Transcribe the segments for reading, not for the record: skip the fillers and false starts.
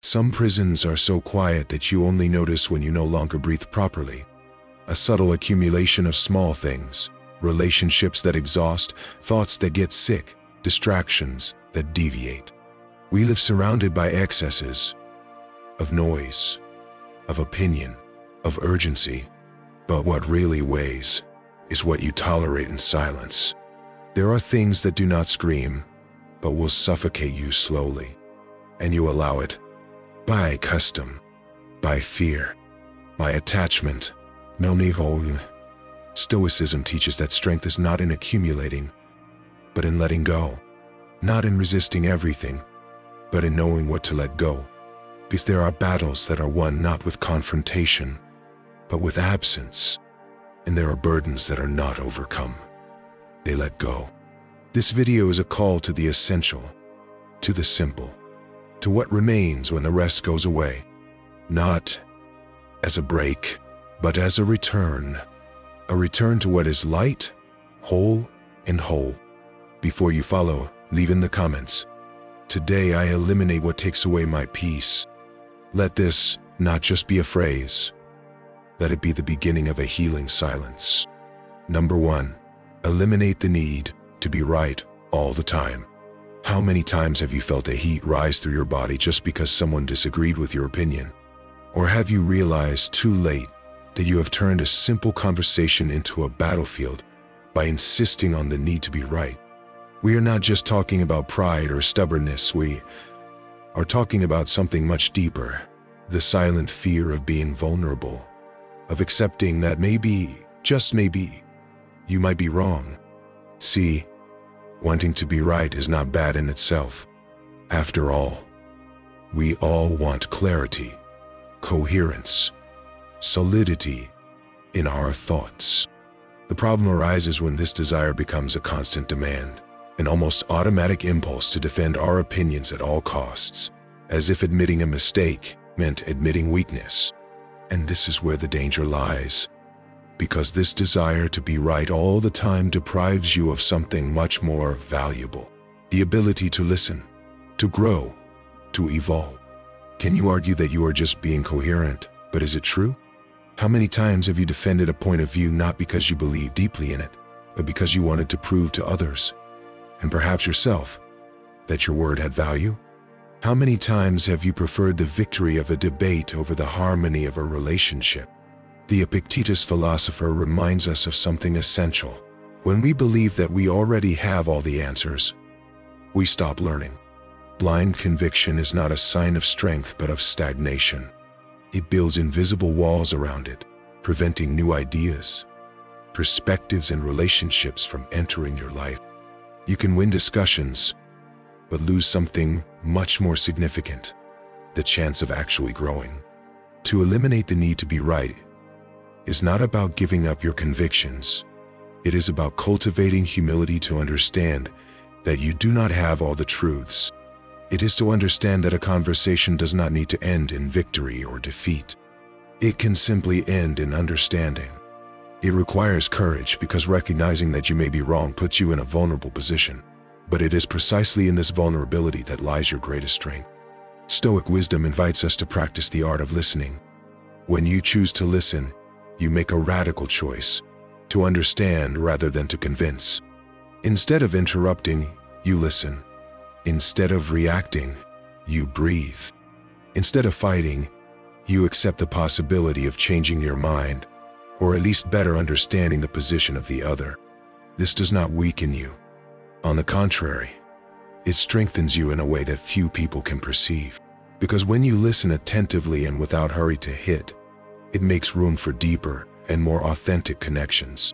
Some prisons are so quiet that you only notice when you no longer breathe properly. A subtle accumulation of small things, relationships that exhaust, thoughts that get sick, distractions that deviate. We live surrounded by excesses of noise, of opinion, of urgency. But what really weighs is what you tolerate in silence. There are things that do not scream, but will suffocate you slowly. And you allow it. By custom, by fear, by attachment. Stoicism teaches that strength is not in accumulating, but in letting go. Not in resisting everything, but in knowing what to let go. Because there are battles that are won not with confrontation, but with absence. And there are burdens that are not overcome. They let go. This video is a call to the essential, to the simple, to what remains when the rest goes away. Not as a break, but as a return. A return to what is light, whole, and whole. Before you follow, leave in the comments. Today I eliminate what takes away my peace. Let this not just be a phrase. Let it be the beginning of a healing silence. Number 1. Eliminate the need to be right all the time. How many times have you felt a heat rise through your body just because someone disagreed with your opinion? Or have you realized too late that you have turned a simple conversation into a battlefield by insisting on the need to be right? We are not just talking about pride or stubbornness, we are talking about something much deeper. The silent fear of being vulnerable, of accepting that maybe, just maybe, you might be wrong. See, wanting to be right is not bad in itself. After all, we all want clarity, coherence, solidity in our thoughts. The problem arises when this desire becomes a constant demand, an almost automatic impulse to defend our opinions at all costs, as if admitting a mistake meant admitting weakness. And this is where the danger lies, because this desire to be right all the time deprives you of something much more valuable: the ability to listen, to grow, to evolve. Can you argue that you are just being coherent, but is it true? How many times have you defended a point of view not because you believe deeply in it, but because you wanted to prove to others, and perhaps yourself, that your word had value? How many times have you preferred the victory of a debate over the harmony of a relationship? The Epictetus philosopher reminds us of something essential. When we believe that we already have all the answers, we stop learning. Blind conviction is not a sign of strength but of stagnation. It builds invisible walls around it, preventing new ideas, perspectives, and relationships from entering your life. You can win discussions, but lose something much more significant: the chance of actually growing. To eliminate the need to be right is not about giving up your convictions. It is about cultivating humility to understand that you do not have all the truths. It is to understand that a conversation does not need to end in victory or defeat. It can simply end in understanding. It requires courage because recognizing that you may be wrong puts you in a vulnerable position. But it is precisely in this vulnerability that lies your greatest strength. Stoic wisdom invites us to practice the art of listening. When you choose to listen, you make a radical choice: to understand rather than to convince. Instead of interrupting, you listen. Instead of reacting, you breathe. Instead of fighting, you accept the possibility of changing your mind, or at least better understanding the position of the other. This does not weaken you. On the contrary, it strengthens you in a way that few people can perceive. Because when you listen attentively and without hurry to hit, it makes room for deeper and more authentic connections.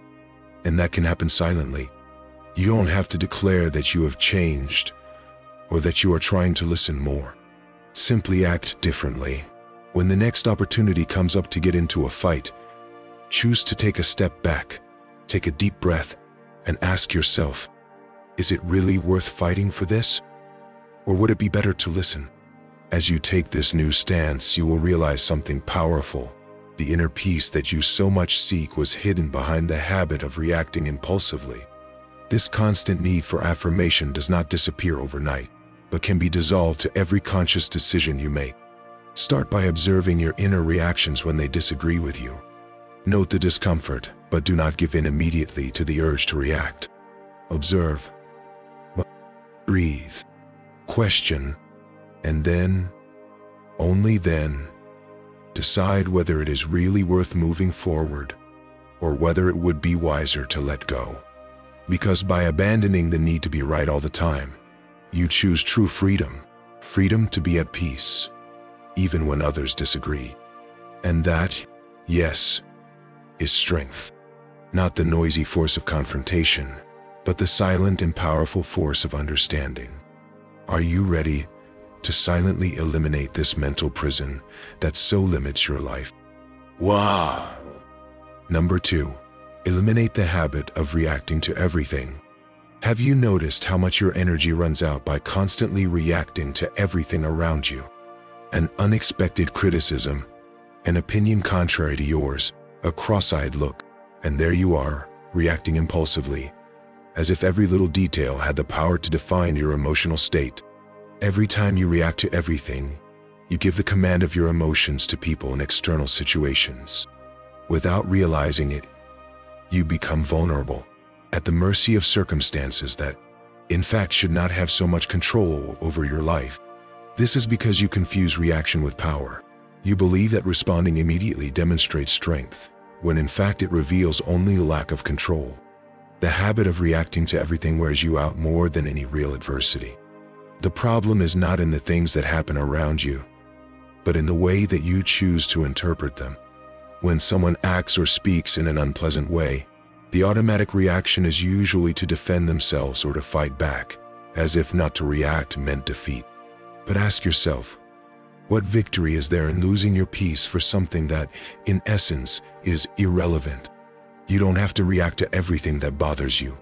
And that can happen silently. You don't have to declare that you have changed or that you are trying to listen more. Simply act differently. When the next opportunity comes up to get into a fight, choose to take a step back, take a deep breath, and ask yourself, is it really worth fighting for this? Or would it be better to listen? As you take this new stance, you will realize something powerful. The inner peace that you so much seek was hidden behind the habit of reacting impulsively. This constant need for affirmation does not disappear overnight, but can be dissolved to every conscious decision you make. Start by observing your inner reactions when they disagree with you. Note the discomfort, but do not give in immediately to the urge to react. Observe, breathe, question, and then, only then, decide whether it is really worth moving forward or whether it would be wiser to let go. Because by abandoning the need to be right all the time, you choose true freedom, freedom to be at peace, even when others disagree. And that, yes, is strength. Not the noisy force of confrontation, but the silent and powerful force of understanding. Are you ready to silently eliminate this mental prison that so limits your life? Wow! Number 2, eliminate the habit of reacting to everything. Have you noticed how much your energy runs out by constantly reacting to everything around you? An unexpected criticism, an opinion contrary to yours, a cross-eyed look, and there you are, reacting impulsively, as if every little detail had the power to define your emotional state. Every time you react to everything, you give the command of your emotions to people in external situations. Without realizing it, you become vulnerable, at the mercy of circumstances that, in fact, should not have so much control over your life. This is because you confuse reaction with power. You believe that responding immediately demonstrates strength, when in fact it reveals only lack of control. The habit of reacting to everything wears you out more than any real adversity. The problem is not in the things that happen around you, but in the way that you choose to interpret them. When someone acts or speaks in an unpleasant way, the automatic reaction is usually to defend themselves or to fight back, as if not to react meant defeat. But ask yourself, what victory is there in losing your peace for something that, in essence, is irrelevant? You don't have to react to everything that bothers you.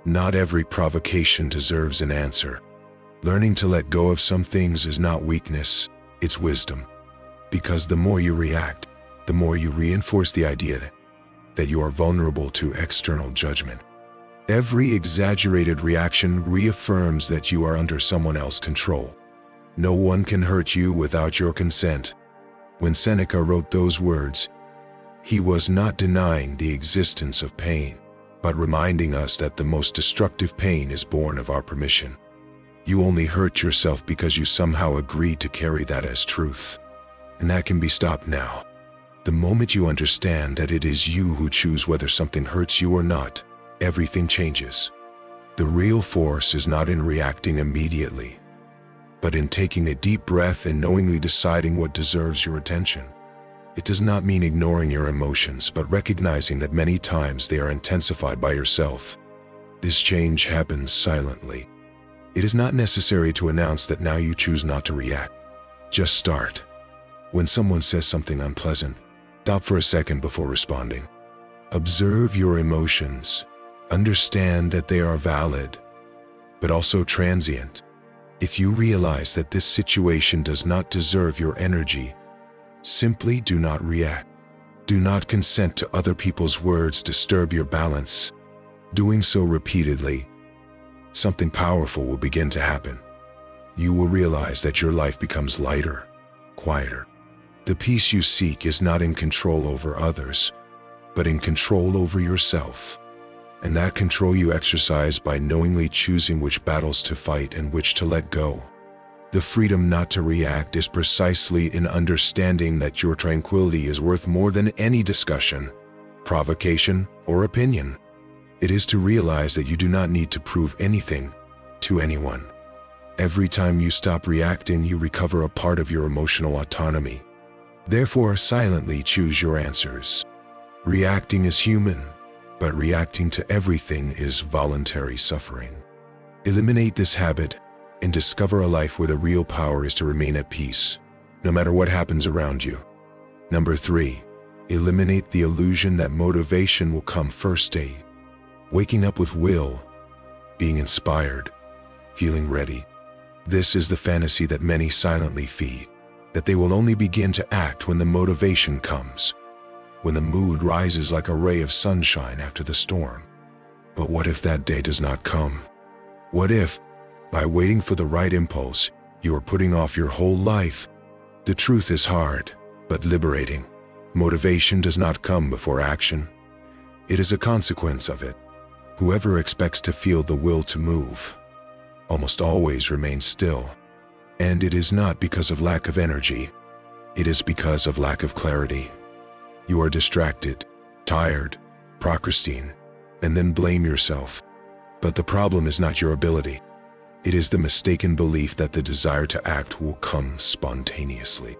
Not every provocation deserves an answer. Learning to let go of some things is not weakness, it's wisdom. Because the more you react, the more you reinforce the idea that you are vulnerable to external judgment. Every exaggerated reaction reaffirms that you are under someone else's control. No one can hurt you without your consent. When Seneca wrote those words, he was not denying the existence of pain, but reminding us that the most destructive pain is born of our permission. You only hurt yourself because you somehow agreed to carry that as truth. And that can be stopped now. The moment you understand that it is you who choose whether something hurts you or not, everything changes. The real force is not in reacting immediately, but in taking a deep breath and knowingly deciding what deserves your attention. It does not mean ignoring your emotions, but recognizing that many times they are intensified by yourself. This change happens silently. It is not necessary to announce that now you choose not to react. Just start. When someone says something unpleasant, stop for a second before responding. Observe your emotions. Understand that they are valid, but also transient. If you realize that this situation does not deserve your energy, simply do not react. Do not consent to other people's words disturb your balance. Doing so repeatedly, something powerful will begin to happen. You will realize that your life becomes lighter, quieter. The peace you seek is not in control over others, but in control over yourself. And that control you exercise by knowingly choosing which battles to fight and which to let go. The freedom not to react is precisely in understanding that your tranquility is worth more than any discussion, provocation, or opinion. It is to realize that you do not need to prove anything to anyone. Every time you stop reacting, you recover a part of your emotional autonomy. Therefore, silently choose your answers. Reacting is human, but reacting to everything is voluntary suffering. Eliminate this habit and discover a life where the real power is to remain at peace, no matter what happens around you. Number 3, eliminate the illusion that motivation will come first day. Waking up with will, being inspired, feeling ready. This is the fantasy that many silently feed, that they will only begin to act when the motivation comes, when the mood rises like a ray of sunshine after the storm. But what if that day does not come? What if, by waiting for the right impulse, you are putting off your whole life? The truth is hard, but liberating. Motivation does not come before action. It is a consequence of it. Whoever expects to feel the will to move almost always remains still. And it is not because of lack of energy. It is because of lack of clarity. You are distracted, tired, procrastinate, and then blame yourself. But the problem is not your ability. It is the mistaken belief that the desire to act will come spontaneously.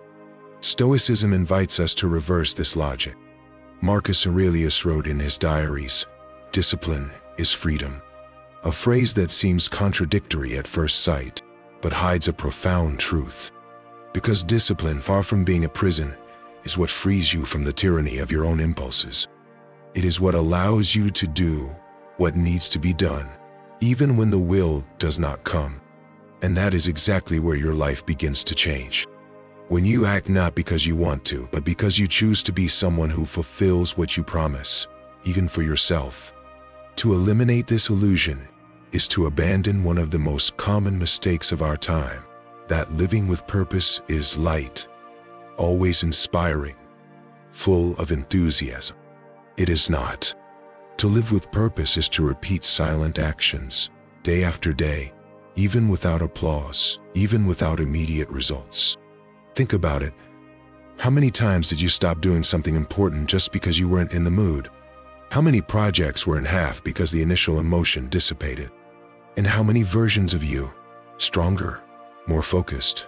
Stoicism invites us to reverse this logic. Marcus Aurelius wrote in his diaries, "Discipline is freedom," a phrase that seems contradictory at first sight, but hides a profound truth. Because discipline, far from being a prison, is what frees you from the tyranny of your own impulses. It is what allows you to do what needs to be done, even when the will does not come. And that is exactly where your life begins to change. When you act not because you want to, but because you choose to be someone who fulfills what you promise, even for yourself. To eliminate this illusion is to abandon one of the most common mistakes of our time, that living with purpose is light, always inspiring, full of enthusiasm. It is not. To live with purpose is to repeat silent actions, day after day, even without applause, even without immediate results. Think about it. How many times did you stop doing something important just because you weren't in the mood? How many projects were in half because the initial emotion dissipated? And how many versions of you, stronger, more focused,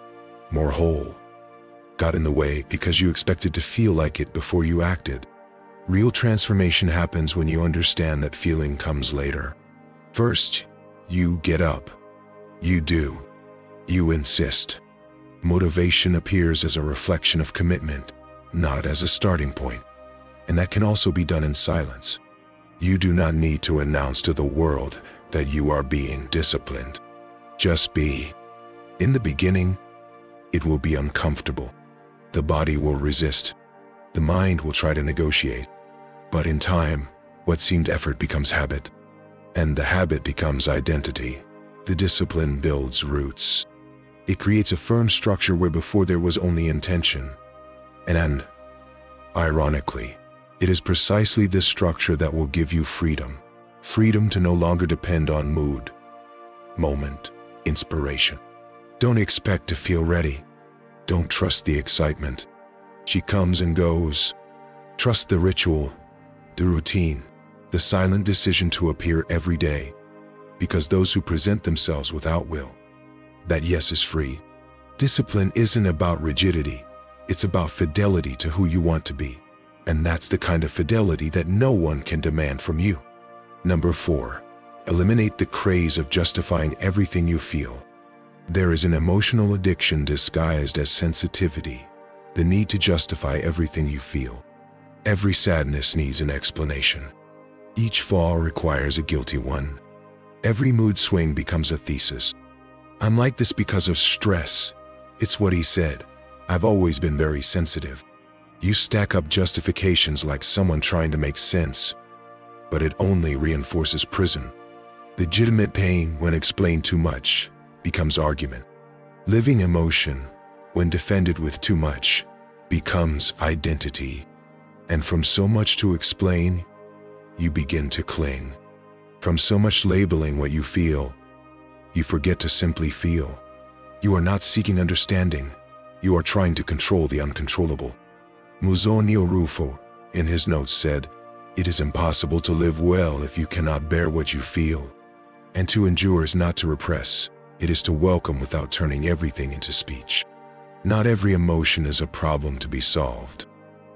more whole, got in the way because you expected to feel like it before you acted? Real transformation happens when you understand that feeling comes later. First, you get up. You do. You insist. Motivation appears as a reflection of commitment, not as a starting point. And that can also be done in silence. You do not need to announce to the world that you are being disciplined. Just be. In the beginning, it will be uncomfortable. The body will resist. The mind will try to negotiate. But in time, what seemed effort becomes habit. And the habit becomes identity. The discipline builds roots. It creates a firm structure where before there was only intention. And ironically, it is precisely this structure that will give you freedom. Freedom to no longer depend on mood, moment, inspiration. Don't expect to feel ready. Don't trust the excitement. She comes and goes. Trust the ritual, the routine, the silent decision to appear every day. Because those who present themselves without will, that yes is free. Discipline isn't about rigidity. It's about fidelity to who you want to be. And that's the kind of fidelity that no one can demand from you. Number 4, eliminate the craze of justifying everything you feel. There is an emotional addiction disguised as sensitivity, the need to justify everything you feel. Every sadness needs an explanation. Each fall requires a guilty one. Every mood swing becomes a thesis. I'm like this because of stress. It's what he said. I've always been very sensitive. You stack up justifications like someone trying to make sense, but it only reinforces prison. Legitimate pain, when explained too much, becomes argument. Living emotion, when defended with too much, becomes identity. And from so much to explain, you begin to cling. From so much labeling what you feel, you forget to simply feel. You are not seeking understanding. You are trying to control the uncontrollable. Musonio Rufo, in his notes, said, "It is impossible to live well if you cannot bear what you feel. And to endure is not to repress. It is to welcome without turning everything into speech." Not every emotion is a problem to be solved.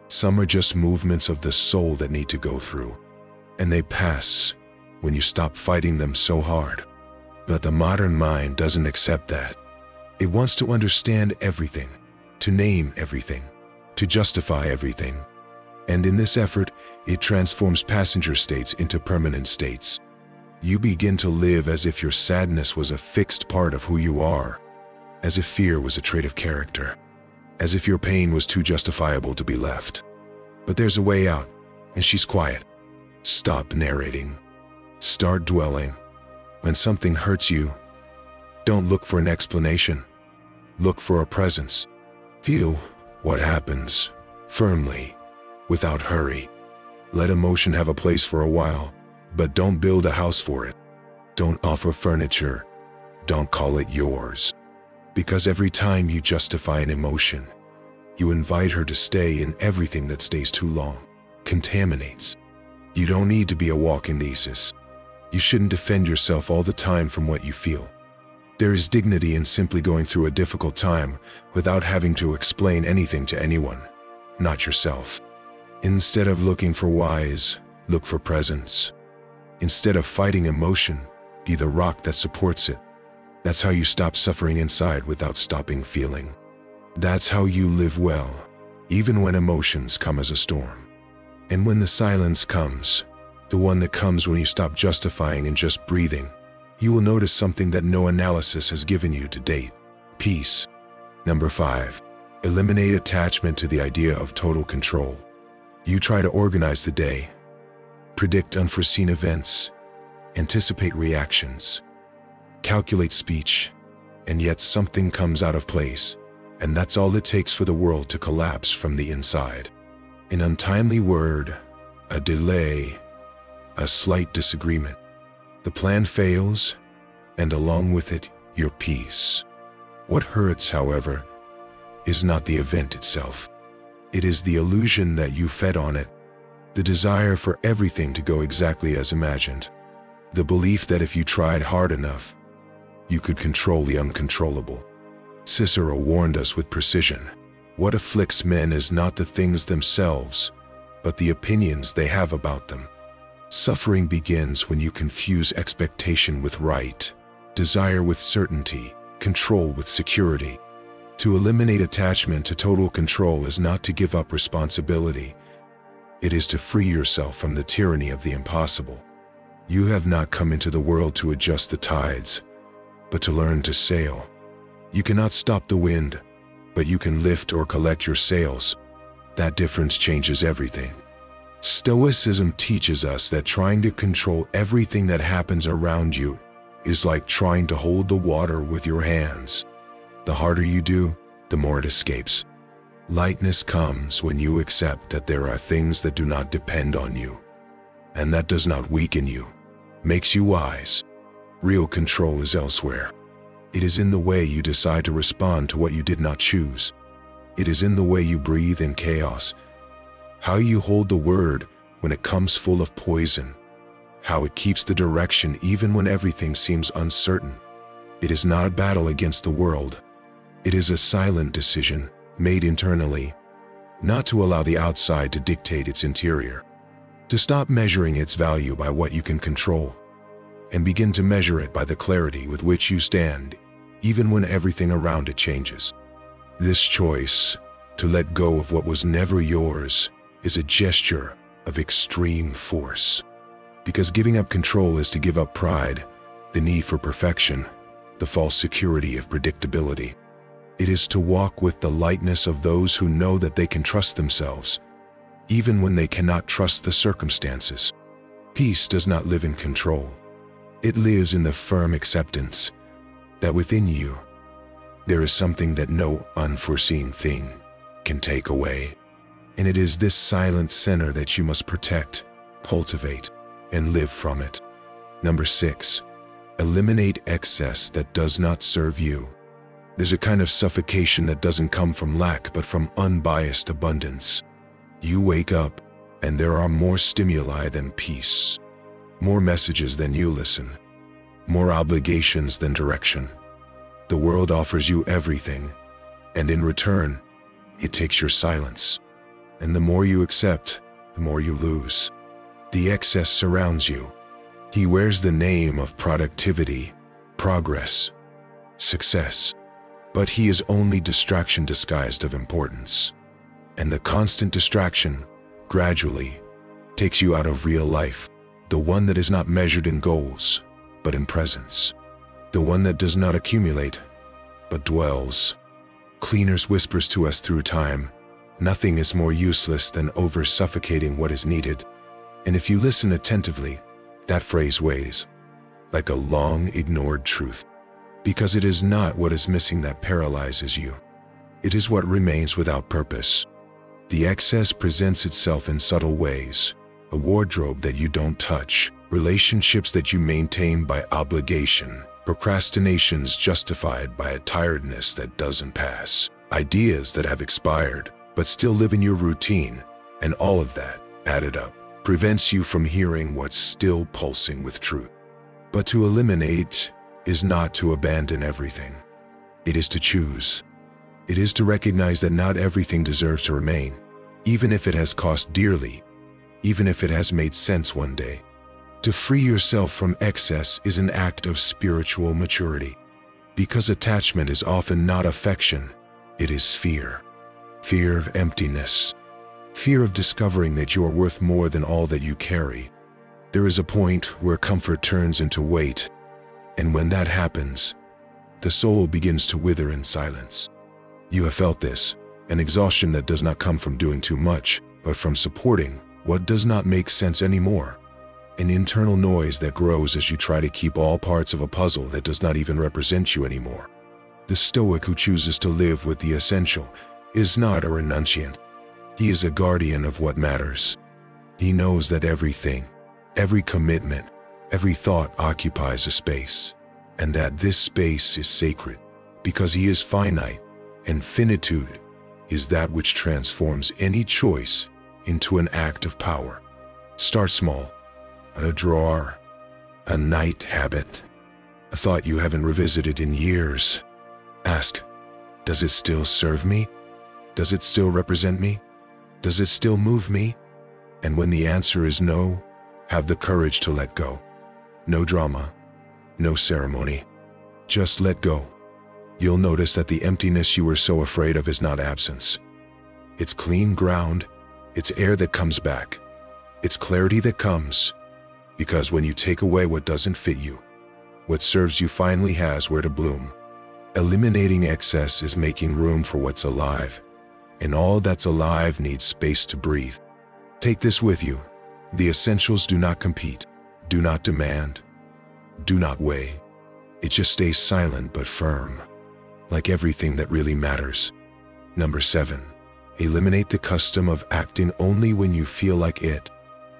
Some are just movements of the soul that need to go through. And they pass when you stop fighting them so hard. But the modern mind doesn't accept that. It wants to understand everything, to name everything, to justify everything. And in this effort, it transforms passenger states into permanent states. You begin to live as if your sadness was a fixed part of who you are, as if fear was a trait of character, as if your pain was too justifiable to be left. But there's a way out, and she's quiet. Stop narrating. Start dwelling. When something hurts you, don't look for an explanation. Look for a presence. Feel what happens firmly, without hurry. Let emotion have a place for a while, but don't build a house for it. Don't offer furniture. Don't call it yours. Because every time you justify an emotion, you invite her to stay in everything that stays too long, contaminates. You don't need to be a walking thesis. You shouldn't defend yourself all the time from what you feel. There is dignity in simply going through a difficult time without having to explain anything to anyone, not yourself. Instead of looking for whys, look for presence. Instead of fighting emotion, be the rock that supports it. That's how you stop suffering inside without stopping feeling. That's how you live well, even when emotions come as a storm. And when the silence comes, the one that comes when you stop justifying and just breathing, you will notice something that no analysis has given you to date: peace. Number 5. Eliminate attachment to the idea of total control. You try to organize the day, predict unforeseen events, anticipate reactions, calculate speech, and yet something comes out of place, and that's all it takes for the world to collapse from the inside. An untimely word, a delay, a slight disagreement. The plan fails, and along with it, your peace. What hurts, however, is not the event itself. It is the illusion that you fed on it, the desire for everything to go exactly as imagined, the belief that if you tried hard enough, you could control the uncontrollable. Cicero warned us with precision. What afflicts men is not the things themselves, but the opinions they have about them. Suffering begins when you confuse expectation with right, desire with certainty, control with security. To eliminate attachment to total control is not to give up responsibility. It is to free yourself from the tyranny of the impossible. You have not come into the world to adjust the tides, but to learn to sail. You cannot stop the wind, but you can lift or collect your sails. That difference changes everything. Stoicism teaches us that trying to control everything that happens around you is like trying to hold the water with your hands. The harder you do, the more it escapes. Lightness comes when you accept that there are things that do not depend on you, and that does not weaken you, makes you wise. Real control is elsewhere. It is in the way you decide to respond to what you did not choose. It is in the way you breathe in chaos, how you hold the word when it comes full of poison, how it keeps the direction even when everything seems uncertain. It is not a battle against the world. It is a silent decision made internally, not to allow the outside to dictate its interior. To stop measuring its value by what you can control, and begin to measure it by the clarity with which you stand, even when everything around it changes. This choice, to let go of what was never yours, is a gesture of extreme force. Because giving up control is to give up pride, the need for perfection, the false security of predictability. It is to walk with the lightness of those who know that they can trust themselves, even when they cannot trust the circumstances. Peace does not live in control. It lives in the firm acceptance that within you, there is something that no unforeseen thing can take away. And it is this silent center that you must protect, cultivate, and live from it. Number 6, eliminate excess that does not serve you. There's a kind of suffocation that doesn't come from lack but from unbiased abundance. You wake up, and there are more stimuli than peace, more messages than you listen, more obligations than direction. The world offers you everything, and in return, it takes your silence. And the more you accept, the more you lose. The excess surrounds you. He wears the name of productivity, progress, success. But he is only distraction disguised of importance. And the constant distraction, gradually, takes you out of real life, the one that is not measured in goals, but in presence. The one that does not accumulate, but dwells. Cleaners whispers to us through time, nothing is more useless than over-suffocating what is needed. And if you listen attentively, that phrase weighs like a long-ignored truth. Because it is not what is missing that paralyzes you. It is what remains without purpose. The excess presents itself in subtle ways: a wardrobe that you don't touch, relationships that you maintain by obligation, procrastinations justified by a tiredness that doesn't pass, ideas that have expired but still live in your routine, and all of that, added up, prevents you from hearing what's still pulsing with truth. But to eliminate is not to abandon everything. It is to choose. It is to recognize that not everything deserves to remain, even if it has cost dearly, even if it has made sense one day. To free yourself from excess is an act of spiritual maturity, because attachment is often not affection, it is fear. Fear of emptiness. Fear of discovering that you are worth more than all that you carry. There is a point where comfort turns into weight, and when that happens, the soul begins to wither in silence. You have felt this, an exhaustion that does not come from doing too much, but from supporting what does not make sense anymore. An internal noise that grows as you try to keep all parts of a puzzle that does not even represent you anymore. The Stoic who chooses to live with the essential is not a renunciant. He is a guardian of what matters. He knows that everything, every commitment, every thought occupies a space, and that this space is sacred, because he is finite, and finitude is that which transforms any choice into an act of power. Start small. A drawer, a night habit, a thought you haven't revisited in years. Ask, does it still serve me? Does it still represent me? Does it still move me? And when the answer is no, have the courage to let go. No drama, no ceremony. Just let go. You'll notice that the emptiness you were so afraid of is not absence. It's clean ground, it's air that comes back, it's clarity that comes. Because when you take away what doesn't fit you, what serves you finally has where to bloom. Eliminating excess is making room for what's alive, and all that's alive needs space to breathe. Take this with you. The essentials do not compete, do not demand, do not weigh. It just stays silent but firm, like everything that really matters. Number 7, eliminate the custom of acting only when you feel like it.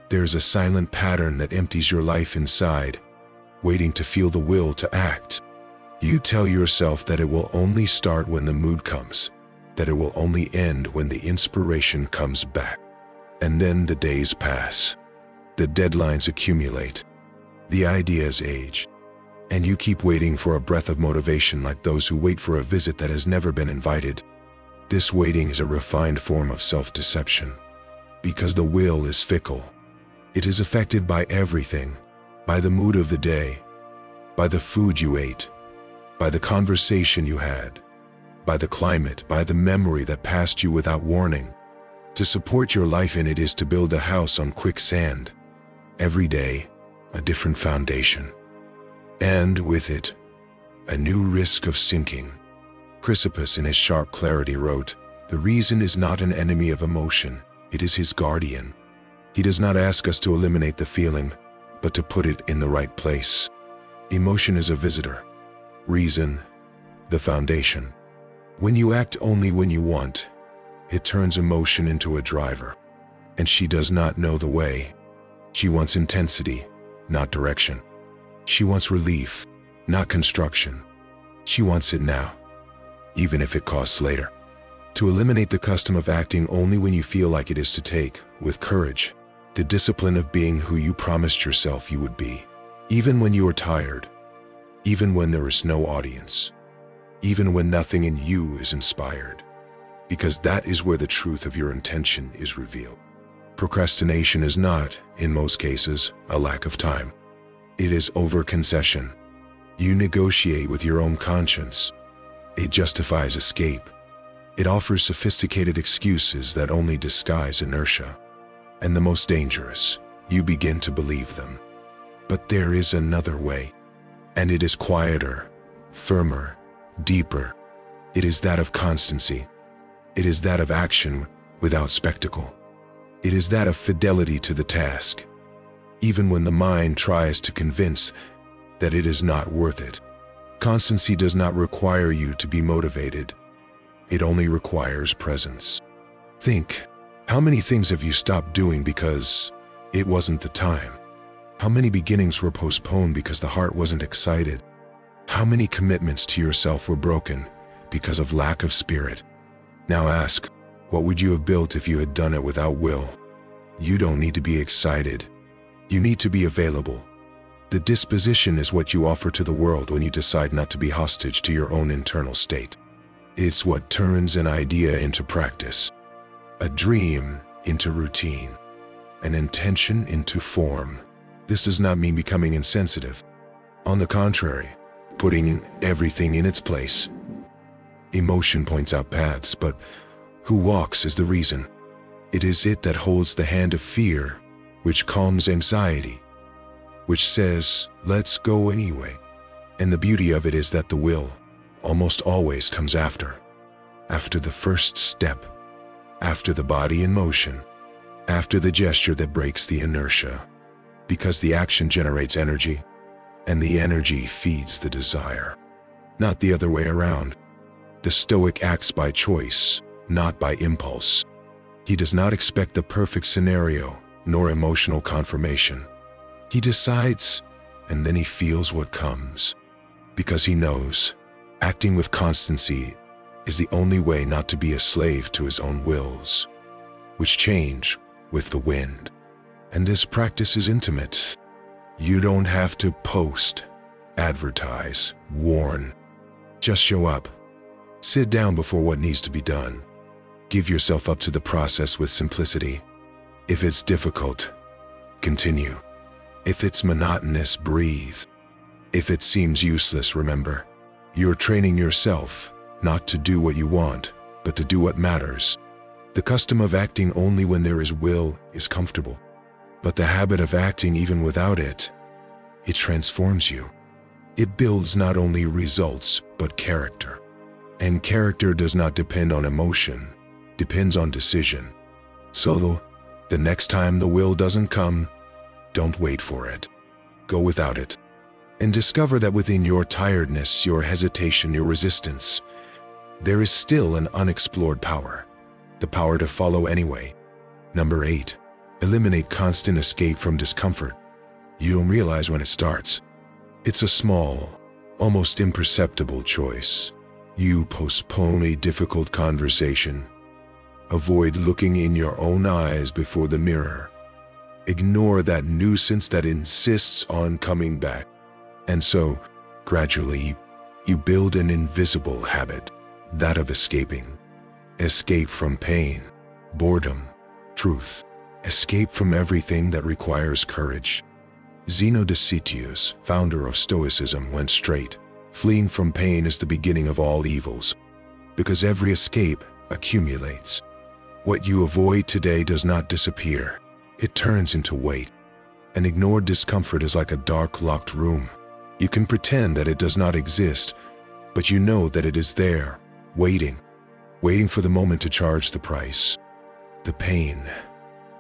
There's a silent pattern that empties your life inside, waiting to feel the will to act. You tell yourself that it will only start when the mood comes, that it will only end when the inspiration comes back. And then the days pass. The deadlines accumulate. The ideas age. And you keep waiting for a breath of motivation like those who wait for a visit that has never been invited. This waiting is a refined form of self-deception, because the will is fickle. It is affected by everything, by the mood of the day, by the food you ate, by the conversation you had, by the climate, by the memory that passed you without warning. To support your life in it is to build a house on quicksand. Every day, a different foundation. And with it, a new risk of sinking. Chrysippus in his sharp clarity wrote, "The reason is not an enemy of emotion, it is his guardian." He does not ask us to eliminate the feeling, but to put it in the right place. Emotion is a visitor. Reason, the foundation. When you act only when you want, it turns emotion into a driver. And she does not know the way. She wants intensity, not direction. She wants relief, not construction. She wants it now, even if it costs later. To eliminate the custom of acting only when you feel like it is to take, with courage, the discipline of being who you promised yourself you would be, even when you are tired, even when there is no audience, even when nothing in you is inspired, because that is where the truth of your intention is revealed. Procrastination is not, in most cases, a lack of time. It is over-concession. You negotiate with your own conscience. It justifies escape. It offers sophisticated excuses that only disguise inertia. And the most dangerous, you begin to believe them. But there is another way, and it is quieter, firmer, deeper. It is that of constancy. It is that of action without spectacle. It is that of fidelity to the task, even when the mind tries to convince that it is not worth it. Constancy does not require you to be motivated. It only requires presence. Think, how many things have you stopped doing because it wasn't the time? How many beginnings were postponed because the heart wasn't excited? How many commitments to yourself were broken because of lack of spirit? Now ask, what would you have built if you had done it without will? You don't need to be excited. You need to be available. The disposition is what you offer to the world when you decide not to be hostage to your own internal state. It's what turns an idea into practice, a dream into routine, an intention into form. This does not mean becoming insensitive. On the contrary, putting everything in its place. Emotion points out paths, but who walks is the reason. It is it that holds the hand of fear, which calms anxiety, which says, let's go anyway. And the beauty of it is that the will almost always comes after the first step, after the body in motion, after the gesture that breaks the inertia, because the action generates energy, and the energy feeds the desire, not the other way around. The Stoic acts by choice, not by impulse. He does not expect the perfect scenario, nor emotional confirmation. He decides, and then he feels what comes, because he knows acting with constancy is the only way not to be a slave to his own wills, which change with the wind. And this practice is intimate. You don't have to post, advertise, warn. Just show up. Sit down before what needs to be done. Give yourself up to the process with simplicity. If it's difficult, continue. If it's monotonous, breathe. If it seems useless, remember, you're training yourself not to do what you want, but to do what matters. The custom of acting only when there is will is comfortable, but the habit of acting even without it transforms you. It builds not only results, but character. And character does not depend on emotion, depends on decision. So, the next time the will doesn't come, don't wait for it. Go without it. And discover that within your tiredness, your hesitation, your resistance, there is still an unexplored power. The power to follow anyway. Number 8. Eliminate constant escape from discomfort. You don't realize when it starts. It's a small, almost imperceptible choice. You postpone a difficult conversation. Avoid looking in your own eyes before the mirror. Ignore that nuisance that insists on coming back. And so, gradually, you build an invisible habit, that of escaping. Escape from pain, boredom, truth. Escape from everything that requires courage. Zeno de Citius, founder of Stoicism, went straight. Fleeing from pain is the beginning of all evils, because every escape accumulates. What you avoid today does not disappear. It turns into weight. An ignored discomfort is like a dark, locked room. You can pretend that it does not exist, but you know that it is there, waiting for the moment to charge the price. The pain,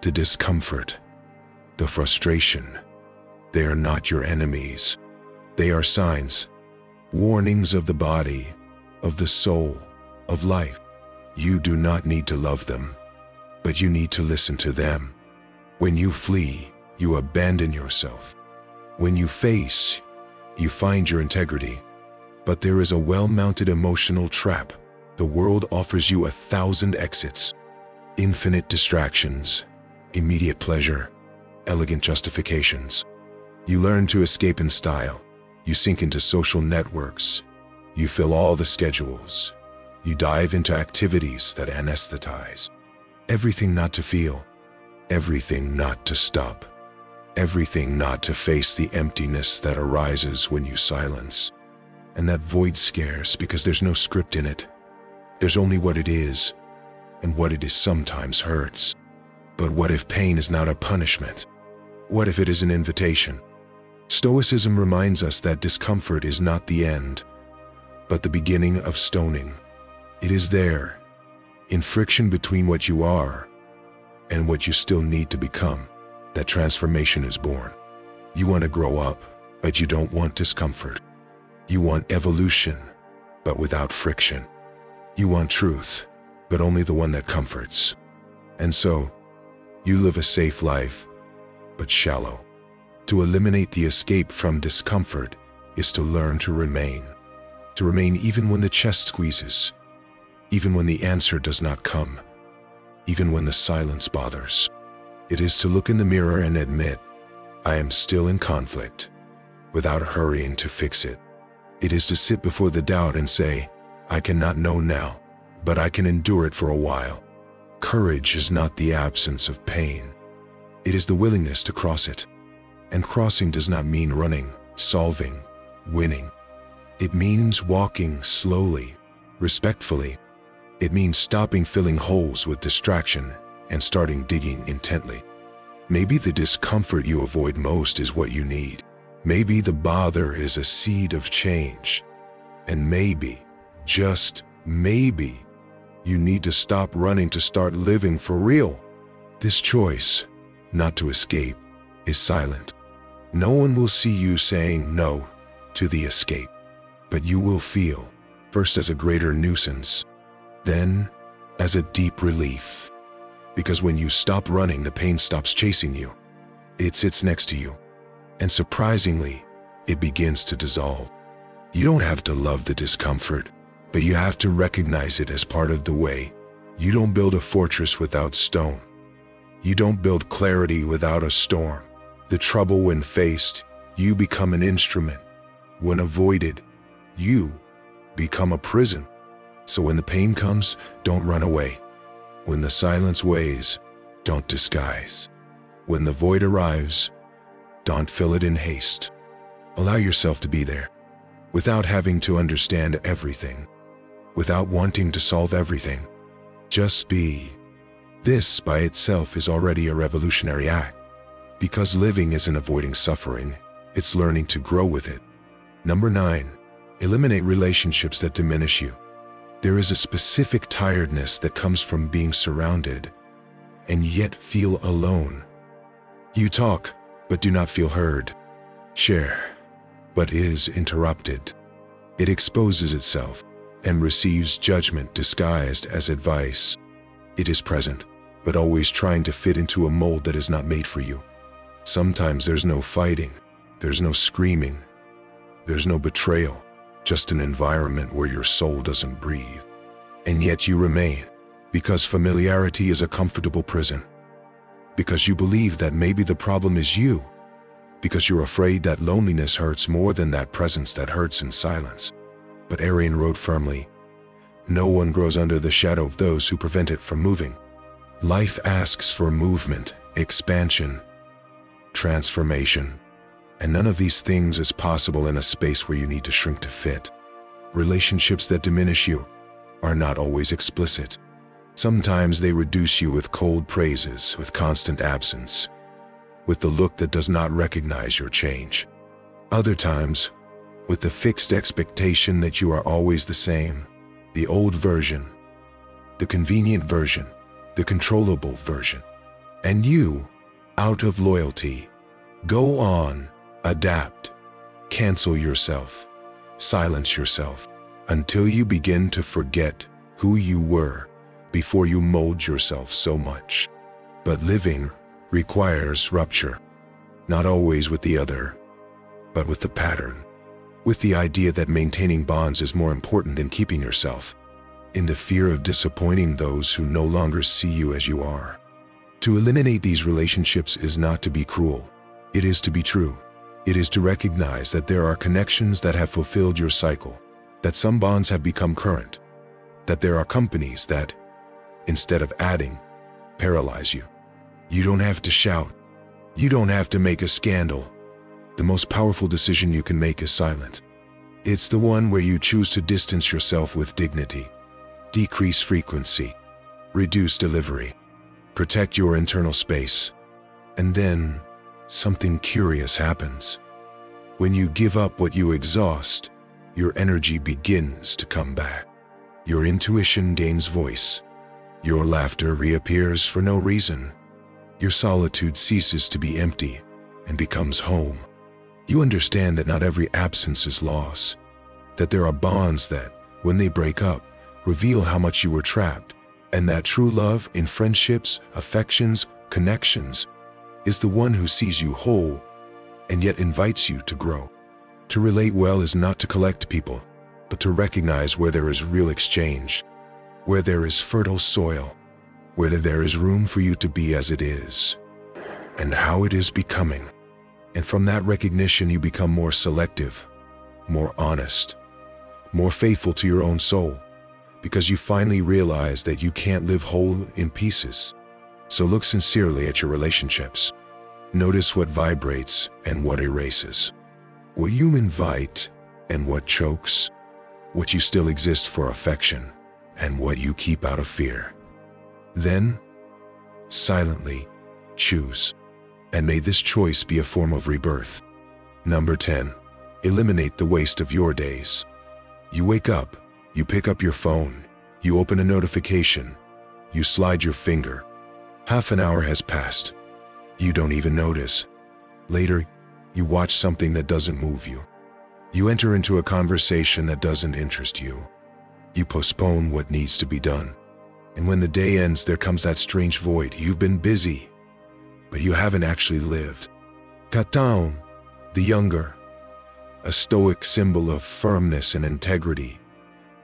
the discomfort, the frustration, they are not your enemies. They are signs, warnings of the body, of the soul, of life. You do not need to love them, but you need to listen to them. When you flee, you abandon yourself. When you face, you find your integrity. But there is a well-mounted emotional trap. The world offers you 1,000 exits, infinite distractions, immediate pleasure, elegant justifications. You learn to escape in style. You sink into social networks. You fill all the schedules. You dive into activities that anesthetize. Everything not to feel. Everything not to stop. Everything not to face the emptiness that arises when you silence. And that void scares because there's no script in it. There's only what it is, and what it is sometimes hurts. But what if pain is not a punishment? What if it is an invitation? Stoicism reminds us that discomfort is not the end, but the beginning of stoning. It is there, in friction between what you are and what you still need to become, that transformation is born. You want to grow up, but you don't want discomfort. You want evolution, but without friction. You want truth, but only the one that comforts. And so, you live a safe life, but shallow. To eliminate the escape from discomfort is to learn to remain. To remain even when the chest squeezes, even when the answer does not come, even when the silence bothers. It is to look in the mirror and admit, I am still in conflict, without hurrying to fix it. It is to sit before the doubt and say, I cannot know now, but I can endure it for a while. Courage is not the absence of pain. It is the willingness to cross it. And crossing does not mean running, solving, winning. It means walking slowly, respectfully. It means stopping filling holes with distraction and starting digging intently. Maybe the discomfort you avoid most is what you need. Maybe the bother is a seed of change. And maybe, just maybe, you need to stop running to start living for real. This choice, not to escape, is silent. No one will see you saying no to the escape, but you will feel, first as a greater nuisance, then as a deep relief. Because when you stop running, the pain stops chasing you. It sits next to you. And surprisingly, it begins to dissolve. You don't have to love the discomfort, but you have to recognize it as part of the way. You don't build a fortress without stone. You don't build clarity without a storm. The trouble when faced, you become an instrument. When avoided, you become a prison. So when the pain comes, don't run away. When the silence weighs, don't disguise. When the void arrives, don't fill it in haste. Allow yourself to be there, without having to understand everything, without wanting to solve everything. Just be. This by itself is already a revolutionary act. Because living isn't avoiding suffering, it's learning to grow with it. Number 9, eliminate relationships that diminish you. There is a specific tiredness that comes from being surrounded and yet feel alone. You talk, but do not feel heard. Share, but is interrupted. It exposes itself and receives judgment disguised as advice. It is present, but always trying to fit into a mold that is not made for you. Sometimes there's no fighting, there's no screaming, there's no betrayal, just an environment where your soul doesn't breathe. And yet you remain, because familiarity is a comfortable prison. Because you believe that maybe the problem is you. Because you're afraid that loneliness hurts more than that presence that hurts in silence. But Arian wrote firmly, no one grows under the shadow of those who prevent it from moving. Life asks for movement, expansion, transformation. And none of these things is possible in a space where you need to shrink to fit. Relationships that diminish you are not always explicit. Sometimes they reduce you with cold praises, with constant absence, with the look that does not recognize your change. Other times, with the fixed expectation that you are always the same, the old version, the convenient version, the controllable version. And you, out of loyalty, go on, adapt, cancel yourself, silence yourself, until you begin to forget who you were before you mold yourself so much. But living requires rupture, not always with the other, but with the pattern, with the idea that maintaining bonds is more important than keeping yourself, in the fear of disappointing those who no longer see you as you are. To eliminate these relationships is not to be cruel, it is to be true. It is to recognize that there are connections that have fulfilled your cycle, that some bonds have become current, that there are companies that, instead of adding, paralyze you. You don't have to shout. You don't have to make a scandal. The most powerful decision you can make is silent. It's the one where you choose to distance yourself with dignity, decrease frequency, reduce delivery, protect your internal space, and then something curious happens. When you give up what you exhaust, your energy begins to come back. Your intuition gains voice. Your laughter reappears for no reason. Your solitude ceases to be empty and becomes home. You understand that not every absence is loss, that there are bonds that, when they break up, reveal how much you were trapped, and that true love in friendships, affections, connections is the one who sees you whole and yet invites you to grow. To relate well is not to collect people, but to recognize where there is real exchange, where there is fertile soil, where there is room for you to be as it is, and how it is becoming. And from that recognition, you become more selective, more honest, more faithful to your own soul, because you finally realize that you can't live whole in pieces. So look sincerely at your relationships. Notice what vibrates and what erases, what you invite and what chokes, what you still exist for affection and what you keep out of fear. Then, silently, choose. And may this choice be a form of rebirth. Number 10. Eliminate the waste of your days. You wake up, you pick up your phone, you open a notification, you slide your finger. Half an hour has passed. You don't even notice. Later, you watch something that doesn't move you. You enter into a conversation that doesn't interest you. You postpone what needs to be done. And when the day ends, there comes that strange void. You've been busy, but you haven't actually lived. Catan, the younger, a stoic symbol of firmness and integrity,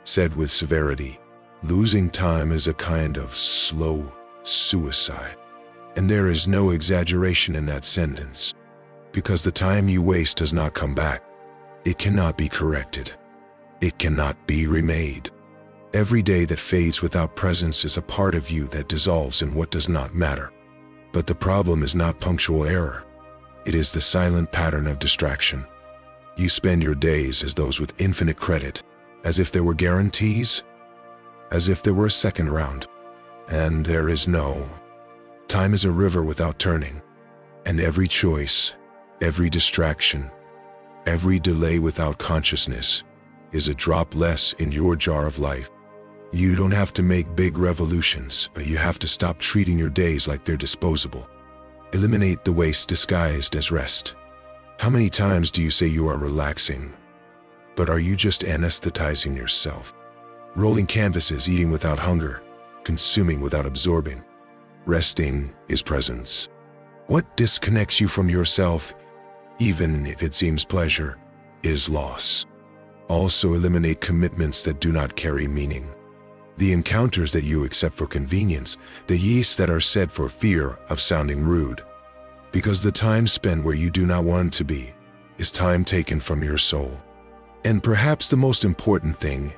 said with severity, losing time is a kind of slow suicide. And there is no exaggeration in that sentence, because the time you waste does not come back. It cannot be corrected. It cannot be remade. Every day that fades without presence is a part of you that dissolves in what does not matter. But the problem is not punctual error. It is the silent pattern of distraction. You spend your days as those with infinite credit, as if there were guarantees, as if there were a second round. And there is no. Time is a river without turning, and every choice, every distraction, every delay without consciousness is a drop less in your jar of life. You don't have to make big revolutions, but you have to stop treating your days like they're disposable. Eliminate the waste disguised as rest. How many times do you say you are relaxing, but are you just anesthetizing yourself? Rolling canvases, eating without hunger, consuming without absorbing. Resting is presence. What disconnects you from yourself, even if it seems pleasure, is loss. Also eliminate commitments that do not carry meaning. The encounters that you accept for convenience, the yeast that are said for fear of sounding rude. Because the time spent where you do not want to be is time taken from your soul. And perhaps the most important thing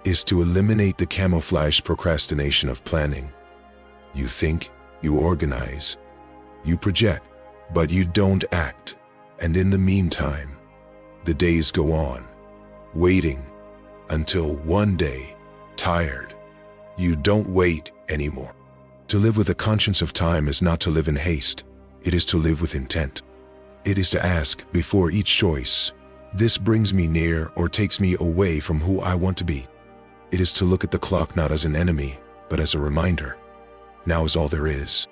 is to eliminate the camouflaged procrastination of planning. You think, you organize, you project, but you don't act. And in the meantime, the days go on, waiting until one day, tired, you don't wait anymore. To live with a conscience of time is not to live in haste. It is to live with intent. It is to ask before each choice, this brings me near or takes me away from who I want to be. It is to look at the clock not as an enemy, but as a reminder. Now is all there is.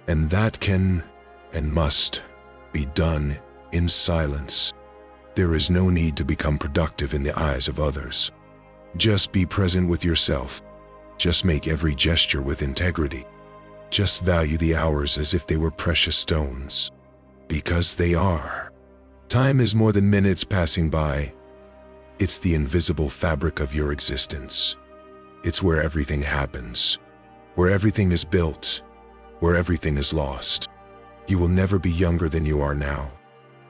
And that can and must be done in silence. There is no need to become productive in the eyes of others. Just be present with yourself. Just make every gesture with integrity. Just value the hours as if they were precious stones. Because they are. Time is more than minutes passing by. It's the invisible fabric of your existence. It's where everything happens, where everything is built, where everything is lost. You will never be younger than you are now.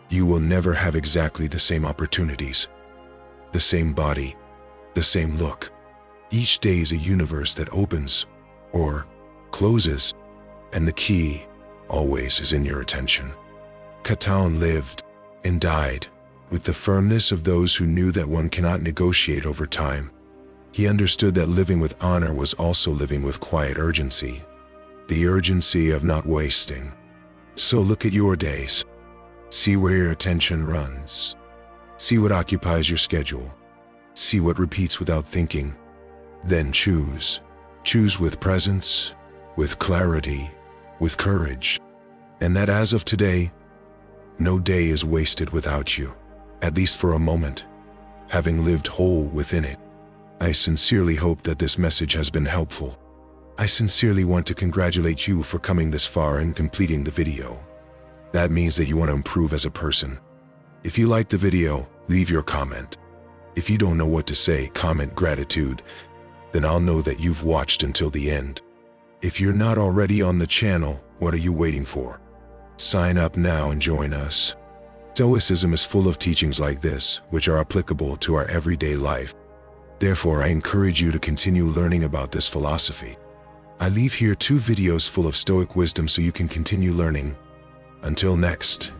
You will never have exactly the same opportunities, the same body, the same look. Each day is a universe that opens or closes, and the key always is in your attention. Catan lived and died with the firmness of those who knew that one cannot negotiate over time. He understood that living with honor was also living with quiet urgency, the urgency of not wasting. So look at your days. See where your attention runs. See what occupies your schedule. See what repeats without thinking. Then choose. Choose with presence, with clarity, with courage. And that as of today, no day is wasted without you, at least for a moment, having lived whole within it. I sincerely hope that this message has been helpful. I sincerely want to congratulate you for coming this far and completing the video. That means that you want to improve as a person. If you liked the video, leave your comment. If you don't know what to say, comment gratitude. Then I'll know that you've watched until the end. If you're not already on the channel, what are you waiting for? Sign up now and join us. Stoicism is full of teachings like this, which are applicable to our everyday life. Therefore, I encourage you to continue learning about this philosophy. I leave here 2 videos full of Stoic wisdom so you can continue learning. Until next.